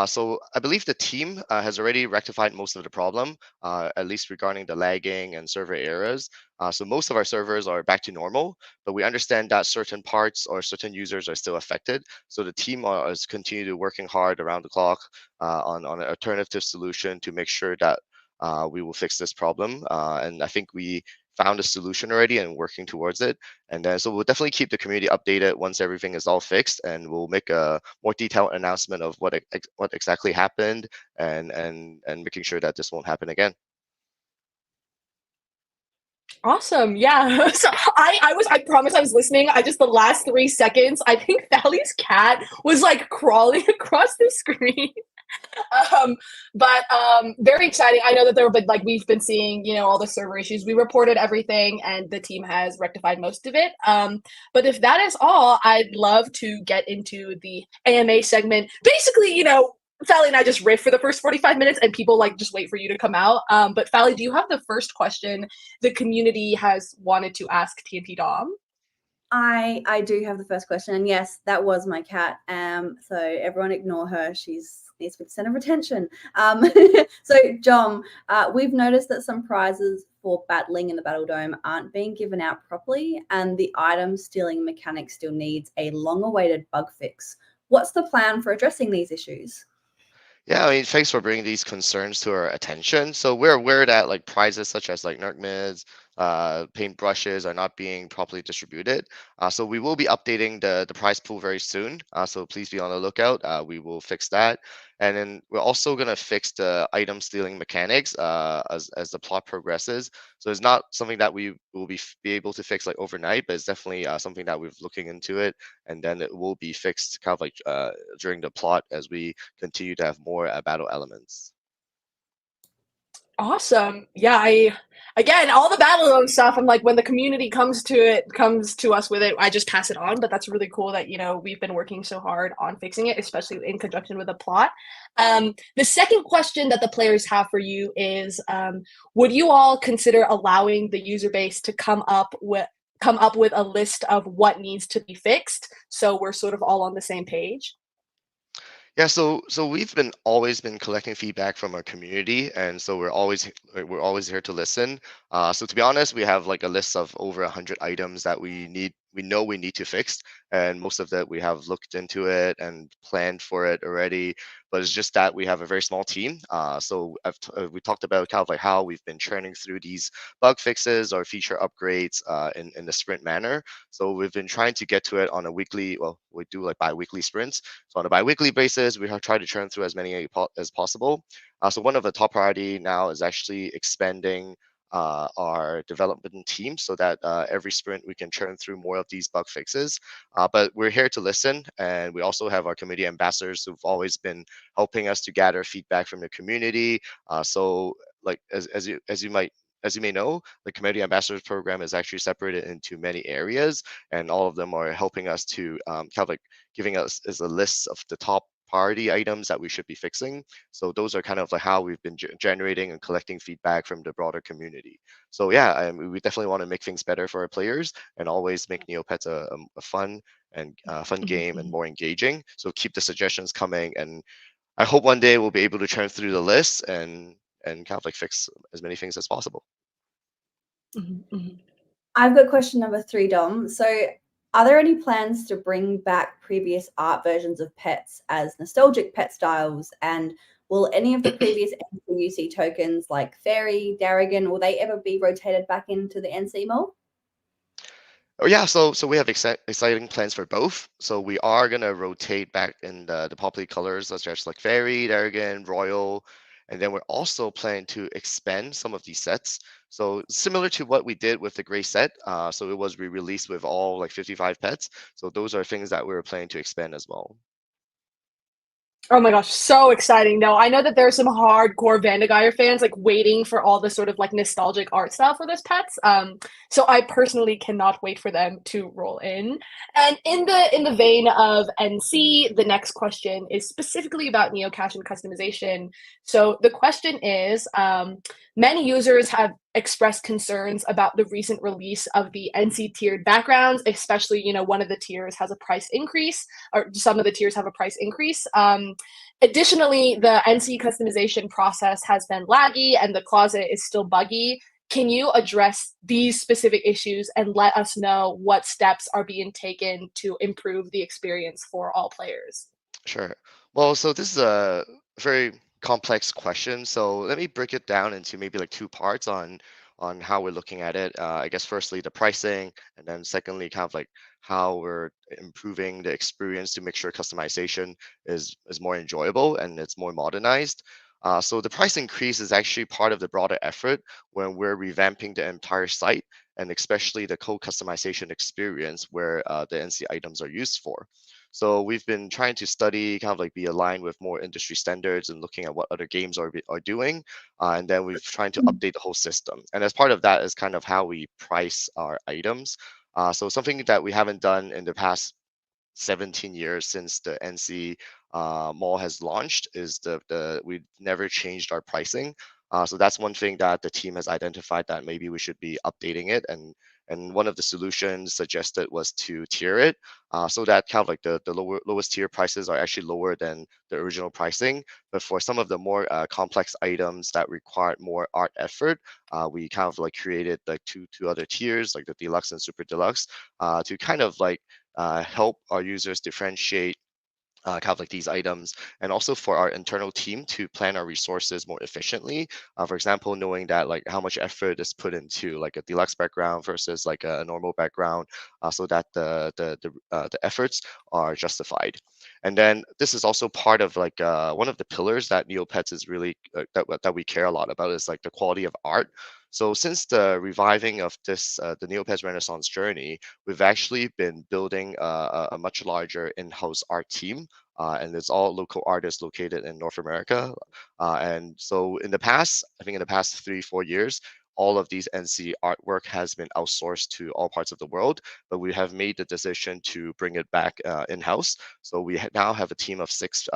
So I believe the team has already rectified most of the problem, at least regarding the lagging and server errors. So most of our servers are back to normal, but we understand that certain parts or certain users are still affected. So the team is continuing to working hard around the clock on an alternative solution to make sure that we will fix this problem. And I think we found a solution already and working towards it. And then so we'll definitely keep the community updated once everything is all fixed, and we'll make a more detailed announcement of what exactly happened and making sure that this won't happen again. Awesome. Yeah. So I promise I was listening. The last 3 seconds, I think Sally's cat was crawling across the screen. um, but very exciting. I know that there have been we've been seeing all the server issues. We reported everything, and the team has rectified most of it. But if that is all, I'd love to get into the AMA segment. Basically, Fally and I just riff for the first 45 minutes, and people just wait for you to come out. But Fally, do you have the first question the community has wanted to ask TNT Dom? I do have the first question, and yes, that was my cat. So everyone ignore her. She's needs the center of attention. So John, we've noticed that some prizes for battling in the Battle Dome aren't being given out properly, and the item stealing mechanic still needs a long-awaited bug fix. What's the plan for addressing these issues? Yeah, I mean, thanks for bringing these concerns to our attention. So we're aware that prizes such as Nerc mids, paint brushes are not being properly distributed. So we will be updating the prize pool very soon. So please be on the lookout. We will fix that. And then we're also gonna fix the item stealing mechanics as the plot progresses. So it's not something that we will be able to fix overnight, but it's definitely something that we're looking into it, and then it will be fixed kind of during the plot as we continue to have more battle elements. Awesome. Yeah, again, all the battle zone stuff, I'm when the community comes to us with it, I just pass it on. But that's really cool that, we've been working so hard on fixing it, especially in conjunction with the plot. The second question that the players have for you is, would you all consider allowing the user base to come up with a list of what needs to be fixed, so we're sort of all on the same page? Yeah, so we've been always been collecting feedback from our community, and so we're always here to listen. So to be honest, we have a list of over 100 items that we know we need to fix, and most of that we have looked into it and planned for it already. But it's just that we have a very small team. So we talked about kind of how we've been churning through these bug fixes or feature upgrades in the sprint manner. So we've been trying to get to it on a weekly. Well, we do bi-weekly sprints. So on a bi-weekly basis, we have tried to churn through as many as possible. So one of the top priority now is actually expanding our development team so that every sprint we can churn through more of these bug fixes. But we're here to listen, and we also have our community ambassadors who've always been helping us to gather feedback from the community. So as you may know, the community ambassadors program is actually separated into many areas, and all of them are helping us to kind of giving us is a list of the top priority items that we should be fixing. So those are kind of how we've been generating and collecting feedback from the broader community. So yeah, we definitely want to make things better for our players and always make Neopets a fun and fun game and more engaging. So keep the suggestions coming, and I hope one day we'll be able to churn through the list and kind of like fix as many things as possible. I've got question number 3, Dom. So, are there any plans to bring back previous art versions of pets as nostalgic pet styles? And will any of the previous NCUC tokens like Fairy, Darrigan, will they ever be rotated back into the NC mold? Oh yeah, so we have exciting plans for both. So we are gonna rotate back in the popular colors such as like Fairy, Darrigan, Royal, and then we're also planning to expand some of these sets. So similar to what we did with the gray set, so it was re-released with all like 55 pets. So those are things that we're planning to expand as well. Oh my gosh, so exciting. No, I know that there are some hardcore Vandergeyer fans like waiting for all the sort of like nostalgic art style for this pets. So I personally cannot wait for them to roll in. And in the vein of NC, the next question is specifically about neocache and customization. So the question is, many users have expressed concerns about the recent release of the NC tiered backgrounds, especially, one of the tiers has a price increase, or some of the tiers have a price increase. Additionally, the NC customization process has been laggy and the closet is still buggy. Can you address these specific issues and let us know what steps are being taken to improve the experience for all players? Sure. Well, so this is a very complex question. So let me break it down into maybe like two parts on how we're looking at it. I guess firstly the pricing, and then secondly kind of like how we're improving the experience to make sure customization is more enjoyable and it's more modernized. So the price increase is actually part of the broader effort when we're revamping the entire site and especially the code customization experience where the NC items are used for. So we've been trying to study, kind of like be aligned with more industry standards and looking at what other games are doing. And then we've trying to update the whole system. And as part of that is kind of how we price our items. So something that we haven't done in the past 17 years since the NC mall has launched is the we've never changed our pricing. So that's one thing that the team has identified that maybe we should be updating it. And one of the solutions suggested was to tier it so that kind of like the lowest tier prices are actually lower than the original pricing. But for some of the more complex items that require more art effort, we kind of like created like two other tiers, like the deluxe and super deluxe, to kind of like help our users differentiate kind of like these items, and also for our internal team to plan our resources more efficiently. For example, knowing that like how much effort is put into like a deluxe background versus like a normal background, so that the efforts are justified. And then this is also part of like one of the pillars that Neopets is really that we care a lot about is like the quality of art. So since the reviving of this the Neopets Renaissance journey, we've actually been building a much larger in-house art team, and it's all local artists located in North America. And so in the past, I think in the past 3-4 years, all of these NC artwork has been outsourced to all parts of the world, but we have made the decision to bring it back in-house. So we now have a team of six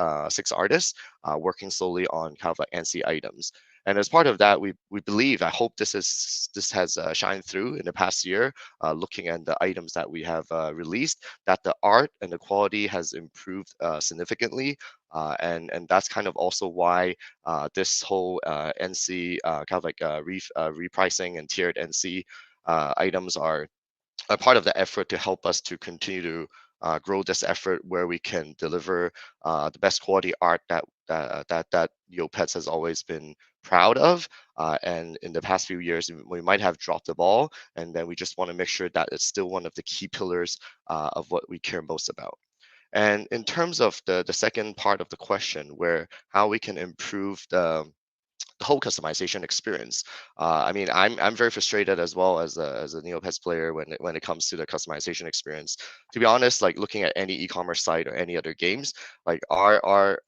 artists working solely on kind of like NC items. And as part of that, we believe, I hope this has shined through in the past year, looking at the items that we have released, that the art and the quality has improved significantly. And that's kind of also why this whole NC kind of like repricing and tiered NC items are a part of the effort to help us to continue to grow this effort where we can deliver the best quality art that Neopets has always been proud of. And in the past few years, we might have dropped the ball, and then we just want to make sure that it's still one of the key pillars of what we care most about. And in terms of the second part of the question, where how we can improve the whole customization experience. I mean, I'm very frustrated as well as a Neopets player when it comes to the customization experience. To be honest, like looking at any e-commerce site or any other games, like our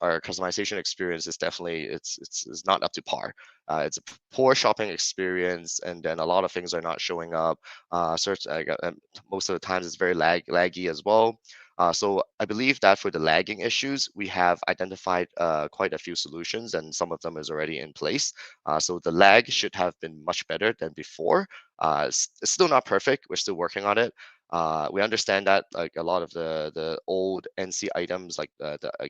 customization experience is definitely it's not up to par. It's a poor shopping experience, and then a lot of things are not showing up. Search most of the times it's very laggy as well. So I believe that for the lagging issues, we have identified quite a few solutions, and some of them is already in place. So the lag should have been much better than before. It's still not perfect. We're still working on it. We understand that like a lot of the old NC items, like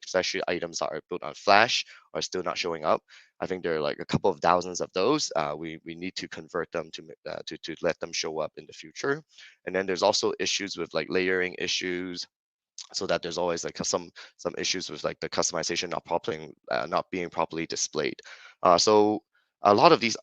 especially items that are built on Flash, are still not showing up. I think there are like a couple of thousands of those. We need to convert them to let them show up in the future. And then there's also issues with like layering issues, so that there's always like some issues with like the customization not being properly displayed. So a lot of these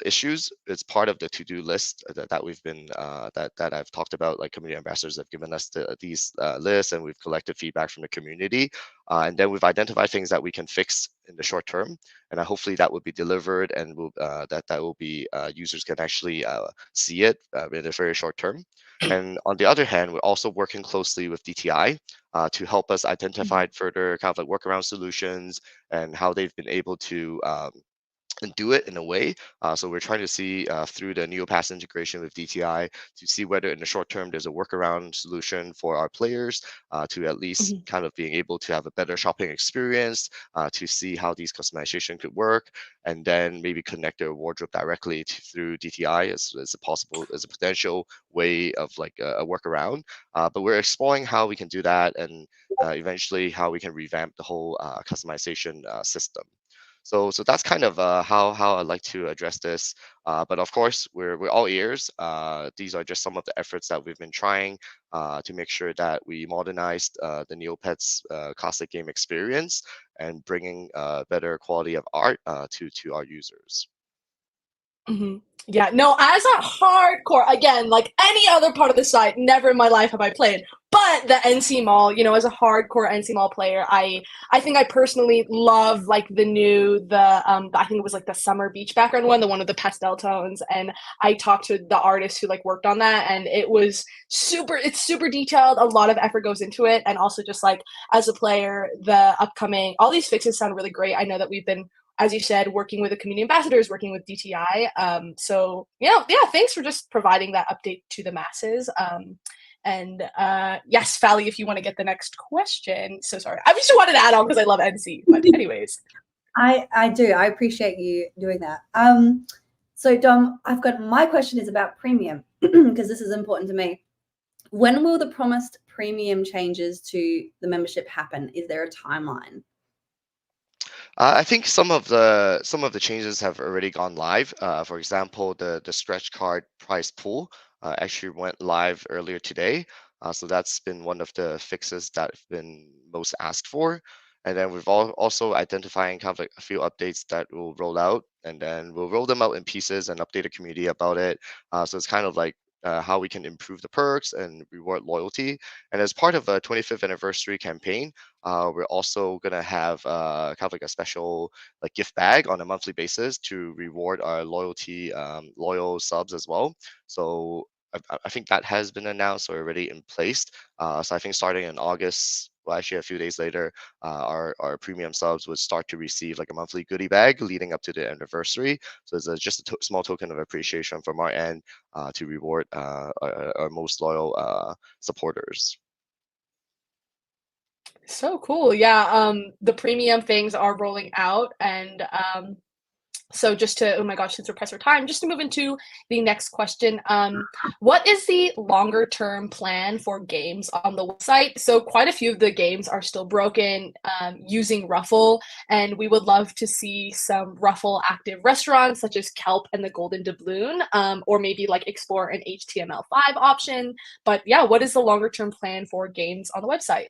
issues is part of the to-do list that we've been that I've talked about. Like community ambassadors have given us these lists, and we've collected feedback from the community, and then we've identified things that we can fix in the short term, and hopefully that will be delivered, and that will be users can actually see it in a very short term. And on the other hand, we're also working closely with DTI to help us identify further kind of like workaround solutions and how they've been able to and do it in a way. So we're trying to see through the Neopets integration with DTI to see whether in the short term there's a workaround solution for our players to at least Mhm. kind of being able to have a better shopping experience, to see how these customization could work, and then maybe connect their wardrobe directly through DTI as a potential way of like a workaround. But we're exploring how we can do that, and eventually how we can revamp the whole customization system. So that's kind of how I like to address this. But of course, we're all ears. These are just some of the efforts that we've been trying to make sure that we modernized the Neopets classic game experience and bringing better quality of art to our users. Mhm. Yeah, no, as a hardcore, again, like any other part of the site, never in my life have I played. But the NC Mall, as a hardcore NC Mall player, I think I personally love like I think it was like the summer beach background one of the pastel tones. And I talked to the artist who like worked on that, and it's super detailed. A lot of effort goes into it. And also just like as a player, all these fixes sound really great. I know that we've been, as you said, working with the community ambassadors, working with DTI. So yeah, thanks for just providing that update to the masses. And yes, Fally, if you want to get the next question. So sorry, I just wanted to add on because I love NC. But anyways, I do. I appreciate you doing that. So Dom, my question is about premium because this is important to me. When will the promised premium changes to the membership happen? Is there a timeline? I think some of the changes have already gone live. For example, the stretch card price pool actually went live earlier today. So that's been one of the fixes that have been most asked for. And then we've also identifying kind of like a few updates that will roll out, and then we'll roll them out in pieces and update the community about it. So it's kind of like how we can improve the perks and reward loyalty. And as part of a 25th anniversary campaign, we're also gonna have kind of like a special like gift bag on a monthly basis to reward our loyal subs as well. So I think that has been announced or already in place. So I think starting in August, well, actually a few days later, our premium subs would start to receive like a monthly goodie bag leading up to the anniversary. So it's just a small token of appreciation from our end to reward our most loyal supporters. so cool. Yeah, the premium things are rolling out, and so just to, oh my gosh, since we're pressed for time, just to move into the next question. What is the longer term plan for games on the website? So quite a few of the games are still broken using Ruffle, and we would love to see some Ruffle active restaurants such as Kelp and the Golden Doubloon, or maybe like explore an HTML5 option. But yeah, what is the longer term plan for games on the website?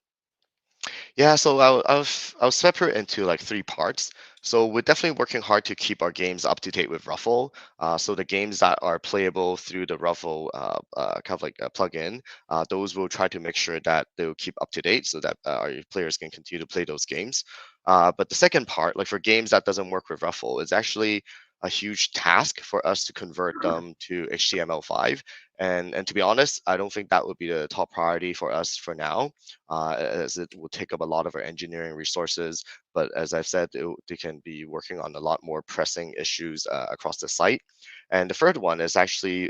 Yeah, so I'll separate into like three parts. So we're definitely working hard to keep our games up to date with Ruffle. So the games that are playable through the Ruffle kind of like plugin, those will try to make sure that they'll keep up to date so that our players can continue to play those games. But the second part, like for games that doesn't work with Ruffle, is actually a huge task for us to convert them to HTML5. And to be honest, I don't think that would be the top priority for us for now, as it will take up a lot of our engineering resources. But as I've said, they can be working on a lot more pressing issues across the site. And the third one is actually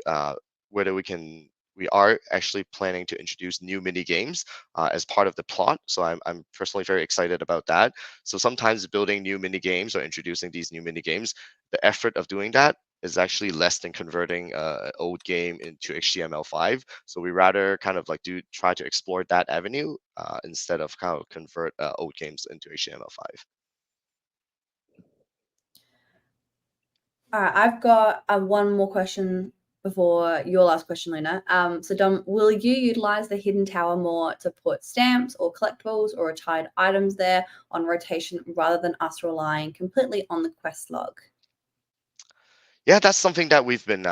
whether we are actually planning to introduce new mini games as part of the plot. So I'm personally very excited about that. So sometimes building new mini games or introducing these new mini games, the effort of doing that is actually less than converting an old game into HTML5. So we rather kind of like try to explore that avenue instead of kind of convert old games into HTML5. All right, I've got one more question before your last question, Luna. So Dom, will you utilize the hidden tower more to put stamps or collectibles or retired items there on rotation rather than us relying completely on the quest log? Yeah, that's something that we've been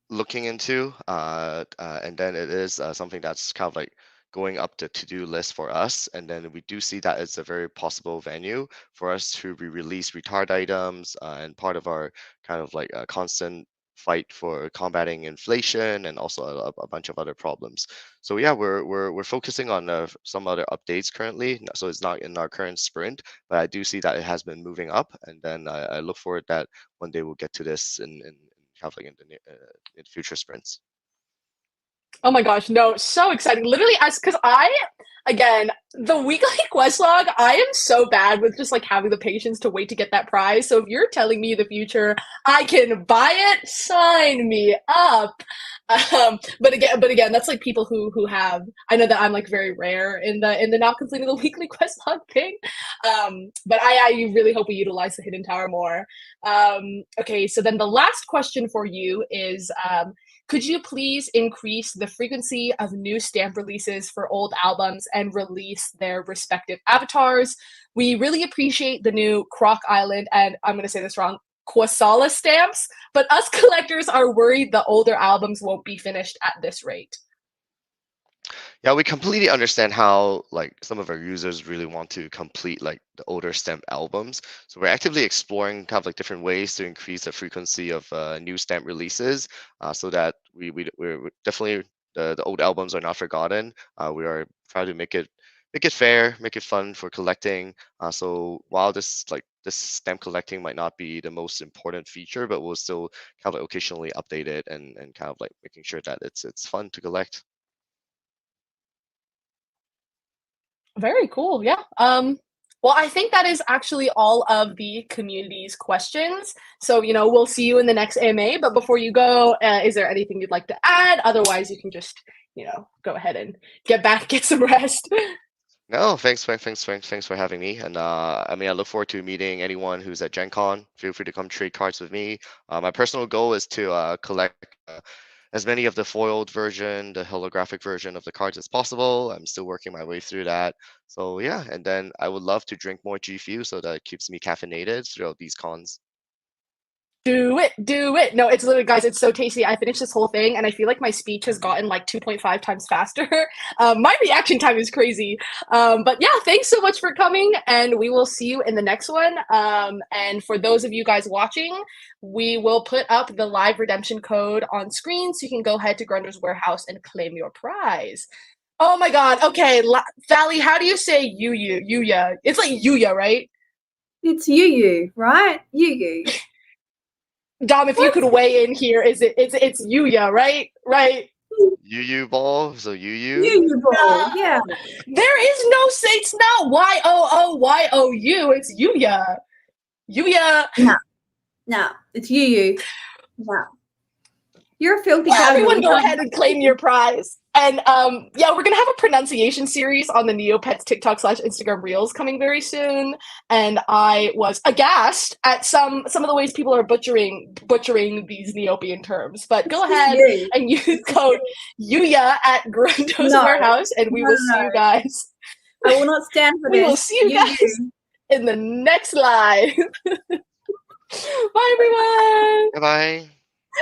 looking into, and then it is something that's kind of like going up the to-do list for us. And then we do see that it's a very possible venue for us to release retired items and part of our kind of like a constant fight for combating inflation and also a bunch of other problems. So yeah, we're focusing on some other updates currently. So it's not in our current sprint, but I do see that it has been moving up, and then I look forward that one day we'll get to this in kind of like in future sprints. Oh my gosh, no, so exciting. Literally, because again, the weekly quest log, I am so bad with just like having the patience to wait to get that prize. So if you're telling me the future, I can buy it, sign me up. But again, that's like people who have, I know that I'm like very rare in the not completing the weekly quest log thing. But I really hope we utilize the hidden tower more. Okay, so then the last question for you is, could you please increase the frequency of new stamp releases for old albums and release their respective avatars? We really appreciate the new Croc Island, and I'm going to say this wrong, Quasala stamps, but us collectors are worried the older albums won't be finished at this rate. Yeah, we completely understand how like some of our users really want to complete like the older stamp albums. So we're actively exploring kind of like different ways to increase the frequency of new stamp releases, so that we're definitely the old albums are not forgotten. We are trying to make it fair, make it fun for collecting. So while this stamp collecting might not be the most important feature, but we'll still kind of like occasionally update it and kind of like making sure that it's fun to collect. Very cool. Yeah. Well, I think that is actually all of the community's questions. So, we'll see you in the next AMA. But before you go, is there anything you'd like to add? Otherwise, you can just, go ahead and get some rest. No, thanks for having me. And I mean, I look forward to meeting anyone who's at Gen Con. Feel free to come trade cards with me. My personal goal is to collect as many of the foiled version, the holographic version of the cards as possible. I'm still working my way through that. So yeah, and then I would love to drink more G-Fuel so that it keeps me caffeinated throughout these cons. Do it. No, it's literally, guys, it's so tasty. I finished this whole thing and I feel like my speech has gotten like 2.5 times faster. My reaction time is crazy. But yeah, thanks so much for coming, and we will see you in the next one. And for those of you guys watching, we will put up the live redemption code on screen so you can go ahead to Grunder's Warehouse and claim your prize. Oh my god. Okay, Valley, how do you say Yuya? It's like Yuya, right? It's Yu, right? Yu. Dom, if you could weigh in here, it's Yuya, right? Right. Yu ball, so Yu. Yu ball, yeah. There is no it's not YOOYOU, it's Yuya. Yuya. No, it's Yu. No. You're a filthy Well, everyone go casual. ahead and claim your prize. And yeah, we're gonna have a pronunciation series on the Neopets TikTok/Instagram Reels coming very soon. And I was aghast at some of the ways people are butchering these Neopian terms. But go ahead and use code Yuya at Grunder's Warehouse, and we will see you guys. I will not stand for this. We will see you guys in the next live. Bye, everyone. Bye.